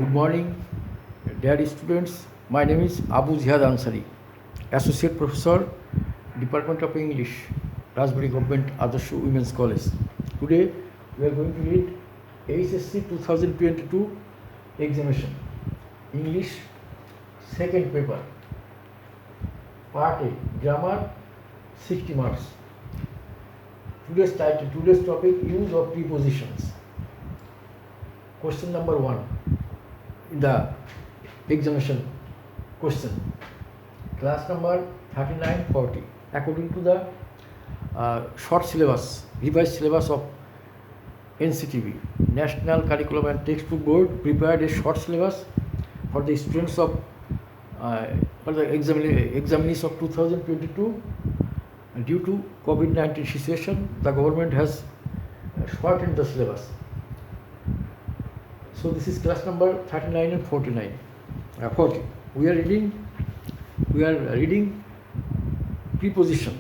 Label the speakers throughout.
Speaker 1: Good morning, dear students. My name is Abu Ziyad Ansari, Associate Professor, Department of English, Raspberry Government Adarsh Women's College. Today we are going to read HSC 2022 examination, English second paper, Part A, Grammar, 60 marks. Today's topic, use of prepositions. Question number 1 in the examination question, class number 3940. According to the short syllabus, revised syllabus of NCTB, National Curriculum and Textbook Board, prepared a short syllabus for the students of for the examinees of 2022. Due to COVID-19 situation, the government has shortened the syllabus. So this is class number 39 and 49. 40. We are reading preposition.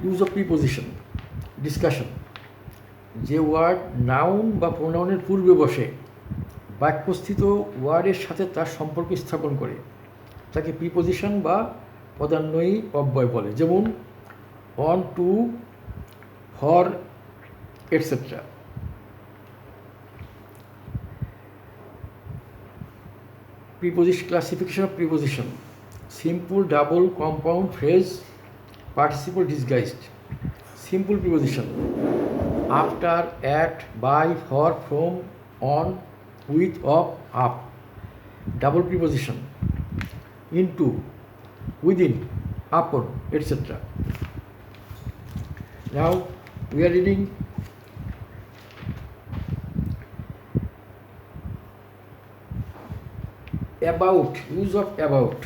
Speaker 1: Use of preposition. Discussion. যে word noun বা প্রোনাউনের পূর্বে বসে বাক্যস্থিত ওয়ার্ডের সাথে তার সম্পর্ক স্থাপন করে তাকে প্রিপোজিশন বা পদান্বয়ী অব্যয় বলে, যেমন on, to, for, etcetera. Preposition, classification of preposition: simple, double, compound, phrase, participle, disguised. Simple preposition: after, at, by, for, from, on, with, of, up. Double preposition: into, within, upon, etc. Now we are reading about. Use of about.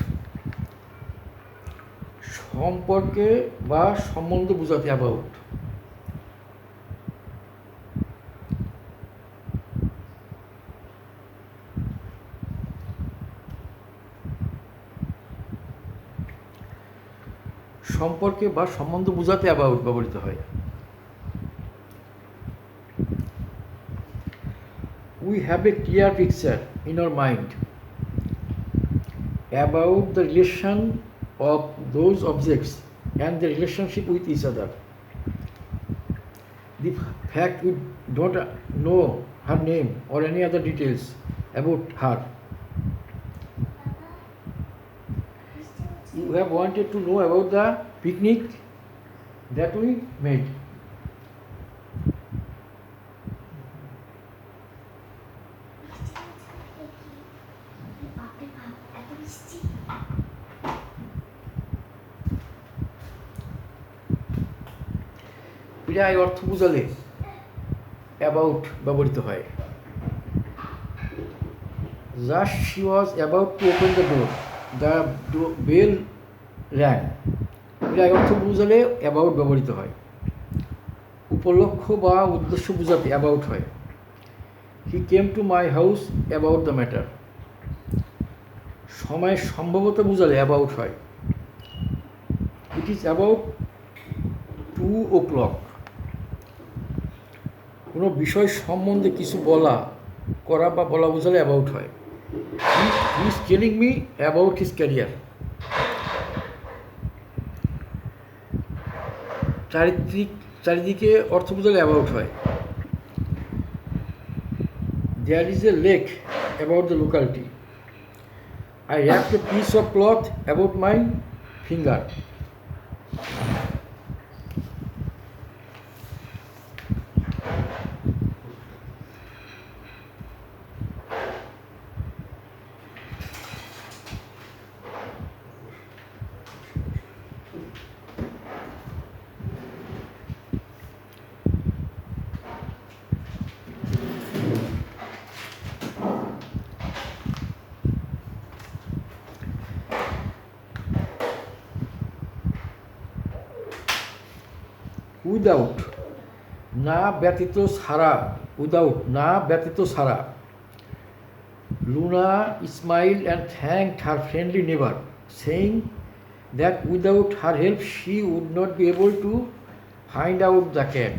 Speaker 1: সম্পর্কে বা সম্বন্ধ বোঝাতে about. সম্পর্কে বা সম্বন্ধ বোঝাতে about ব্যবহৃত হয়। We have a clear picture in our mind about the relation of those objects and the relationship with each other. The fact we don't know her name or any other details about her. You have wanted to know about the picnic that we made. প্রায় অর্থ বোঝালে about ব্যবহৃত হয়। Just she was about to open the door. The bell rang. প্রায় অর্থ বোঝালে about ব্যবহৃত হয়। উপলক্ষ বা উদ্দেশ্য বোঝাতে অ্যাবাউট হয়। He came to my house about the matter. সময় সম্ভবত বোঝালে অ্যাবাউট হয়। It is about 2 o'clock। কোনো বিষয় সম্বন্ধে কিছু করা বা বলা বোঝালে অ্যাবাউট হয়। He is telling me about his career. চারিদিকে অর্থ বোঝালে অ্যাবাউট হয়। There is a lake about the locality. I wrapped a piece of cloth about my finger. Without, না ব্যতীত, ছাড়া, উইদাউট, না ব্যতীত ছাড়া। Luna smile and thanked her friendly neighbour, saying that without her help she would not be able to find out the cat.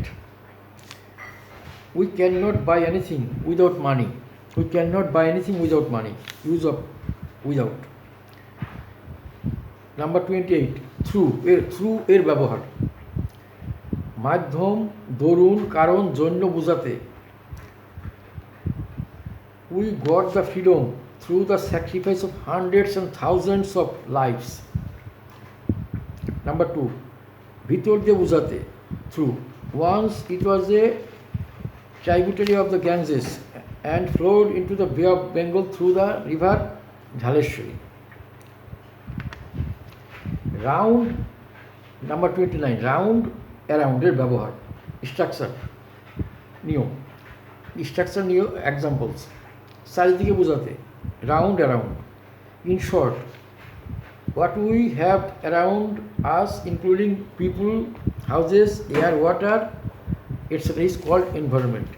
Speaker 1: We can not buy anything without money. We can not buy anything without money, use of without. Number 28, through এর ব্যবহার। মাধ্যম, দরুন, কারণ, জন্য বোঝাতে। We got the freedom through the sacrifice of hundreds and thousands of lifes. Number 2, ভিতর দিয়ে বোঝাতে, through. Once it was a tributary of the Ganges and flowed into the Bay of Bengal through the river Dhaleshwari. Round, number 29, round অ্যারাউন্ডের ব্যবহার। Structure, নিয়ম। Structure নিয়ম, examples. চারিদিকে বোঝাতে, round around. In short, what we have around us including people, houses, air, water, etc. is called environment.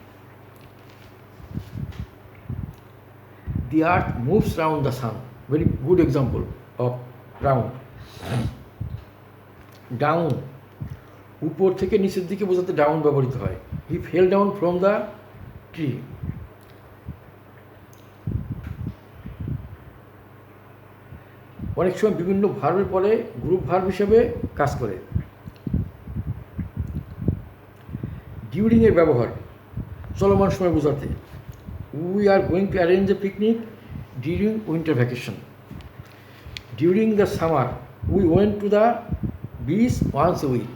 Speaker 1: The earth moves round the sun. Very good example of round. Down, উপর থেকে নিচের দিকে বোঝাতে down ব্যবহৃত হয়। He fell down from the tree. অনেক সময় বিভিন্ন ভার্বের পরে গ্রুপ ভার্ব হিসেবে কাজ করে। ডিউরিং এর ব্যবহার, চলমান সময় বোঝাতে। We are going to arrange a picnic during winter vacation. During the summer we went to the beach once a week.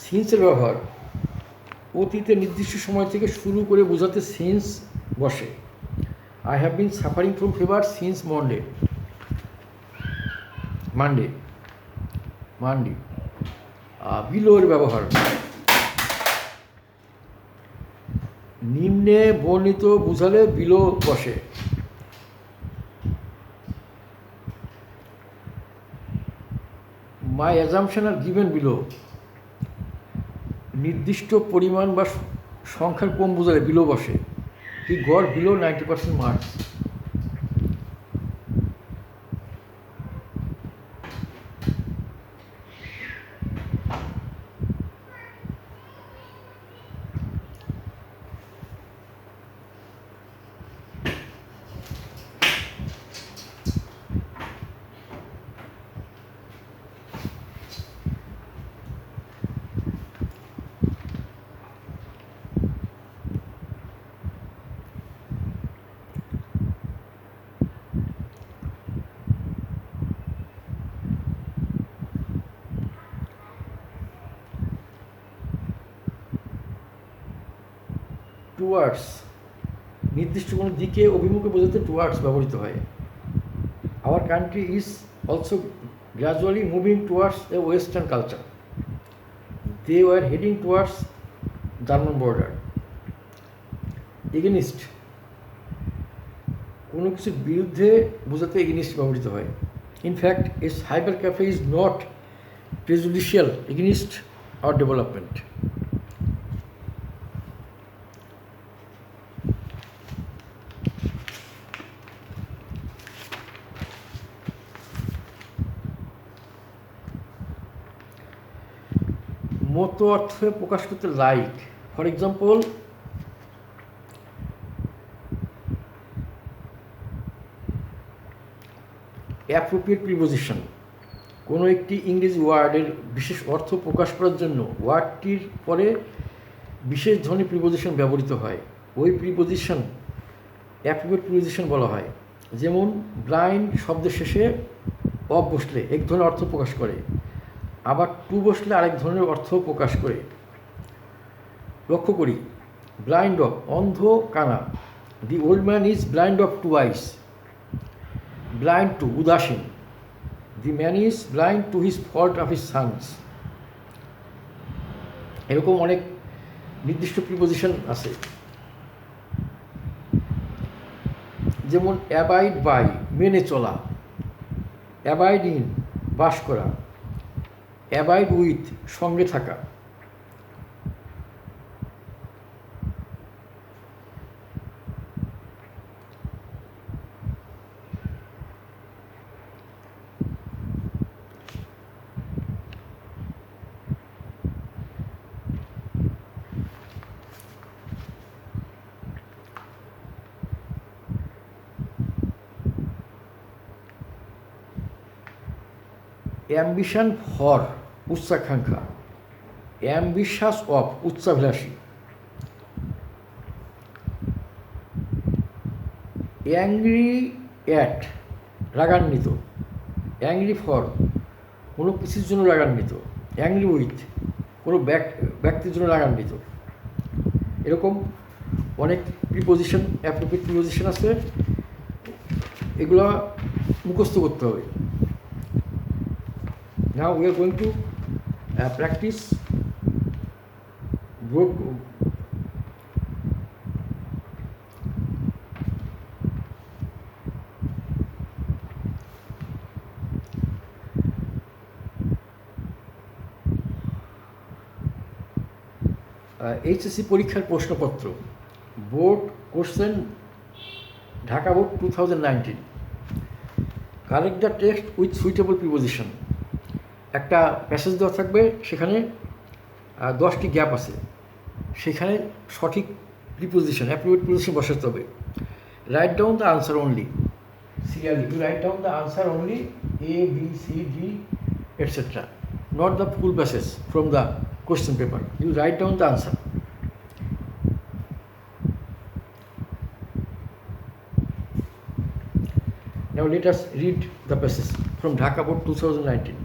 Speaker 1: সিন্সের ব্যবহার, অতীতে নির্দিষ্ট সময় থেকে শুরু করে বোঝাতে সিন্স বসে। I have been suffering from fever since Monday. বিলোর ব্যবহার, নিম্নে বর্ণিত বোঝালে বিলো বসে। My assumption are given below, নির্দিষ্ট পরিমাণ বা সংখ্যার কম বোঝালে বিলো বসে। He got below 90% marks. Towards, নির্দিষ্ট কোনো দিকে অভিমুখে বোঝাতে টুয়ার্ডস ব্যবহৃত হয়। Our country is also gradually moving towards a western culture. They were heading towards German border. Against, কোনো কিছুর বিরুদ্ধে বোঝাতে এগেনিস্ট ব্যবহৃত হয়। In fact a cyber cafe is not prejudicial against our development. মতো অর্থে প্রকাশ করতে like, for example appropriate preposition, কোনো একটি ইংরেজি ওয়ার্ডের বিশেষ অর্থ প্রকাশ করার জন্য ওয়ার্ডটির পরে বিশেষ ধ্বনি প্রিপোজিশন ব্যবহৃত হয়। ওই প্রিপোজিশন অ্যাপ্রোপ্রিয়েট প্রিপোজিশন বলা হয়। যেমন ব্লাইন্ড শব্দের শেষে অফ বসলে এক ধরনের অর্থ প্রকাশ করে, আবার টু বসলে আরেক ধরনের অর্থ প্রকাশ করে। লক্ষ্য করি, ব্লাইন্ড অফ, অন্ধ কানা। The old man is blind of two eyes. Blind to, উদাসীন। The man is blind to his fault of his sons. এরকম অনেক নির্দিষ্ট প্রিপোজিশন আছে। যেমন অ্যাবাইড বাই, মেনে চলা। অ্যাবাইড ইন, বাস করা। অ্যাবাইড উইথ, সঙ্গে থাকা। অ্যাম্বিশন ফর উচ্চাকাঙ্ক্ষা, অ্যাম্বিশাস অফ উচ্চাভিলাষী, অ্যাংরি অ্যাট রাগান্বিত, অ্যাংরি ফর কোনো কিছুর জন্য রাগান্বিত, অ্যাংরি উইথ কোনো ব্যক্তির জন্য রাগান্বিত। এরকম অনেক প্রিপোজিশন, অ্যাপ্রোপ্রিয়েট প্রিপোজিশন আছে, এগুলো মুখস্থ করতে হবে। Now we are going to practice broad. HSC পরীক্ষার প্রশ্নপত্র, board question, Dhaka board 2019। Correct the text with suitable preposition. একটা প্যাসেজ দেওয়া থাকবে, সেখানে 10টি গ্যাপ আছে, সেখানে সঠিক প্রিপোজিশন, অ্যাপ্রোপ্রিয়েট প্রিপোজিশন বসাতে হবে। Right down the answer only, serially you write down the answer only A, B, C, D, etc. Not the full passage from the question paper. You write down the answer. Now let us read the passage from Dhaka Board 2019.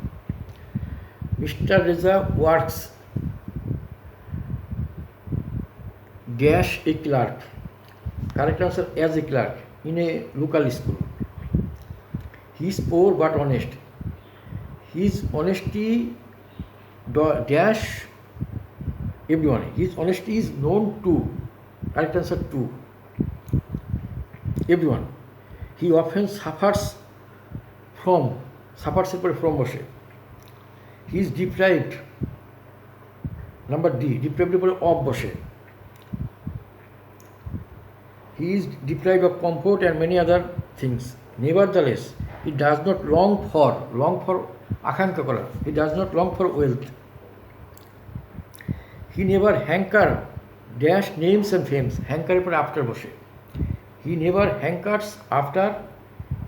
Speaker 1: Mr. Reza works dash a clerk. Correct answer, as a clerk in a local school. He is poor but honest. His honesty dash everyone. His honesty is known to, correct answer, to everyone. He often suffers from, suffers from বসে। He is deprived, number D, deprived of বসে। He is deprived of comfort and many other things. Nevertheless, he does not long for আকাঙ্ক্ষা করা, he does not long for wealth. He never hanker dash names and fames, hanker পর after বসে। He never hankers after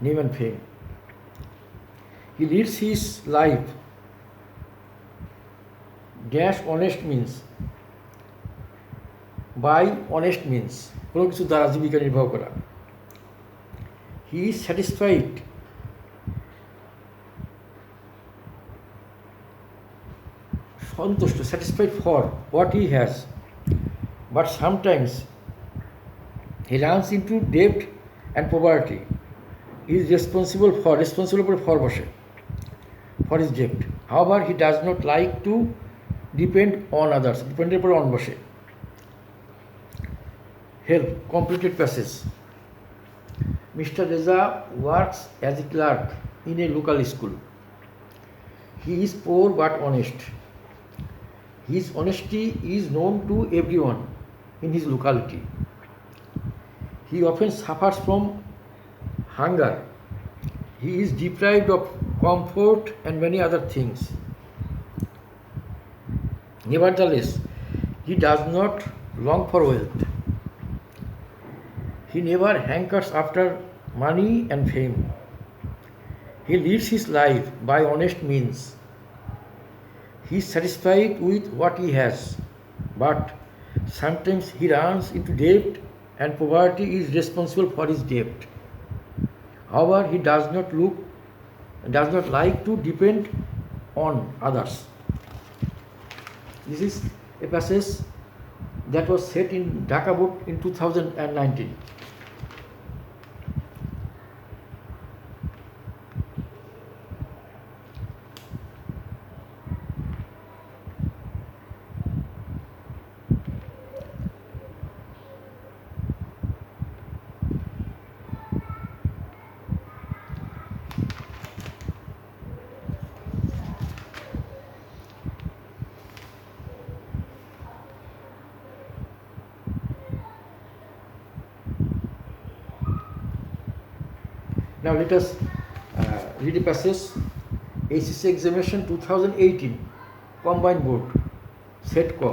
Speaker 1: name and fame. He leads his life dash honest means, by honest means কোনো কিছু দ্বারা জীবিকা নির্বাহ করা। He is satisfied সন্তুষ্ট, satisfied for what he has, but sometimes he runs into debt and poverty. He is responsible for বসে, for his debt. However, he does not like to depend on others, dependent upon বসে। Help, completed passage. Mr. Reza works as a clerk in a local school. He is poor but honest. His honesty is known to everyone in his locality. He often suffers from hunger. He is deprived of comfort and many other things. Nevertheless, he does not long for wealth. He never hankers after money and fame. He leads his life by honest means. He is satisfied with what he has, but sometimes he runs into debt and poverty is responsible for his debt. However, he does not like to depend on others. This is a passage that was set in Dhaka Board in 2019. Now let us read a passage. ACC examination 2018, combined board, set co.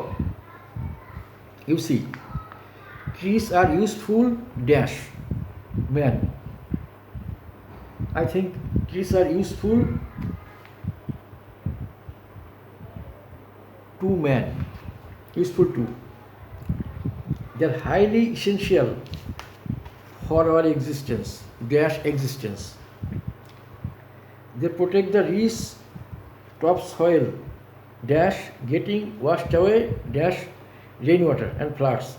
Speaker 1: You see, trees are useful dash man. I think trees are useful to man, useful to. They are highly essential for our existence, dash existence. They protect the rich topsoil, dash getting washed away, dash rainwater and floods.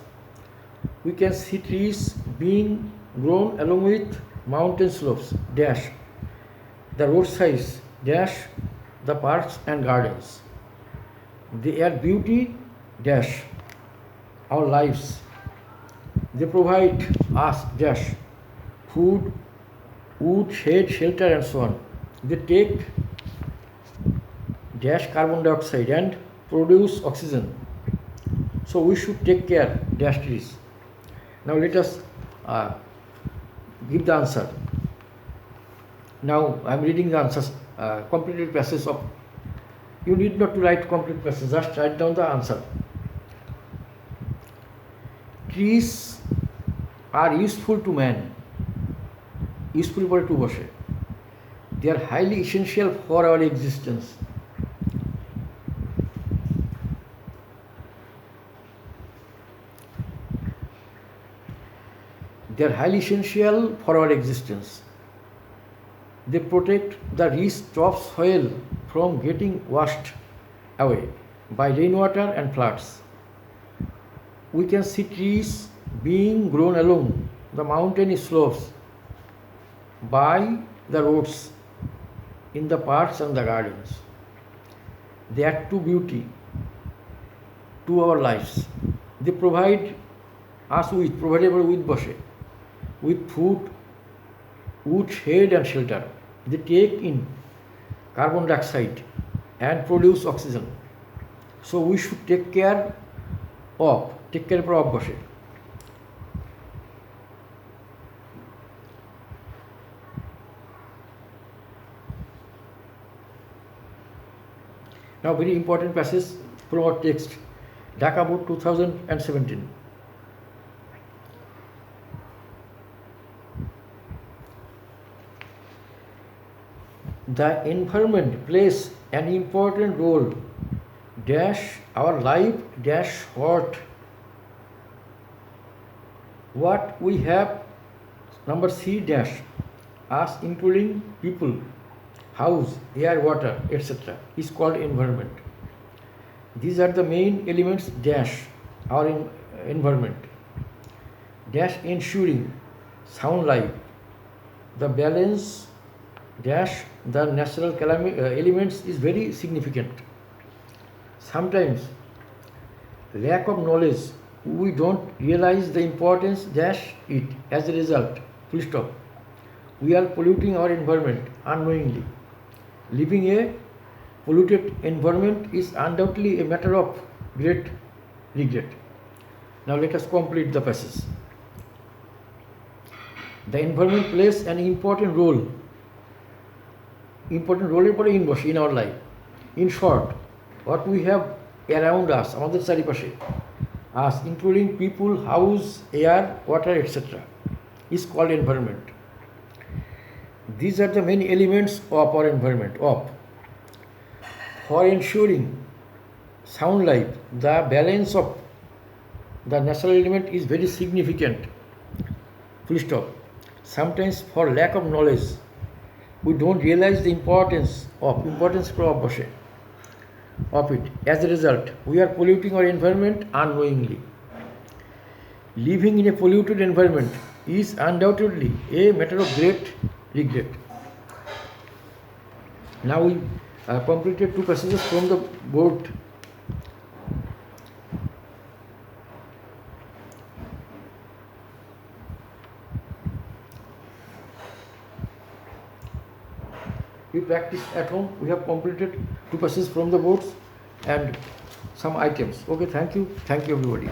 Speaker 1: We can see trees being grown along with mountain slopes, dash the roadsides, dash the parks and gardens. They add beauty, dash our lives. They provide us, dash food, wood, shade, shelter and so on. They take dash carbon dioxide and produce oxygen. So we should take care, dash trees. Now let us give the answer. Now I am reading the answers, completed passage of. You need not to write complete passage, just write down the answer. Trees are useful to man. Useful পরে to বসে. They are highly essential for our existence. They are highly essential for our existence. They protect the rich topsoil from getting washed away by rainwater and floods. We can see trees being grown along the mountain slopes, by the roads, in the parks and the gardens. They add to beauty to our lives. They provide us with, provided with boshe, with food, wood, shade and shelter. They take in carbon dioxide and produce oxygen. So we should take care of, take care of boshe. Now very important passage from our text, Dhaka Board 2017. The environment plays an important role, dash our life, dash what we have, number C, dash us including people, house, air, water, etc. is called environment. These are the main elements, dash our environment, dash ensuring sound life, the balance, dash the natural elements is very significant. Sometimes lack of knowledge, we don't realize the importance, dash it. As a result, full stop, we are polluting our environment unknowingly. Living a polluted environment is undoubtedly a matter of great regret. Now let us complete the passage. The environment plays an important role in our life. In short, what we have around us, আমাদের চারিপাশে, us including people, house, air, water, etc. is called environment. These are the main elements of our environment. For ensuring sound life, the balance of the natural element is very significant. Full stop. Sometimes for lack of knowledge, we don't realize the importance of it. As a result, we are polluting our environment unknowingly. Living in a polluted environment is undoubtedly a matter of great regret. Now we completed two passages from the board. We practiced at home. We have completed two passages from the boards and some items. Okay, thank you everybody.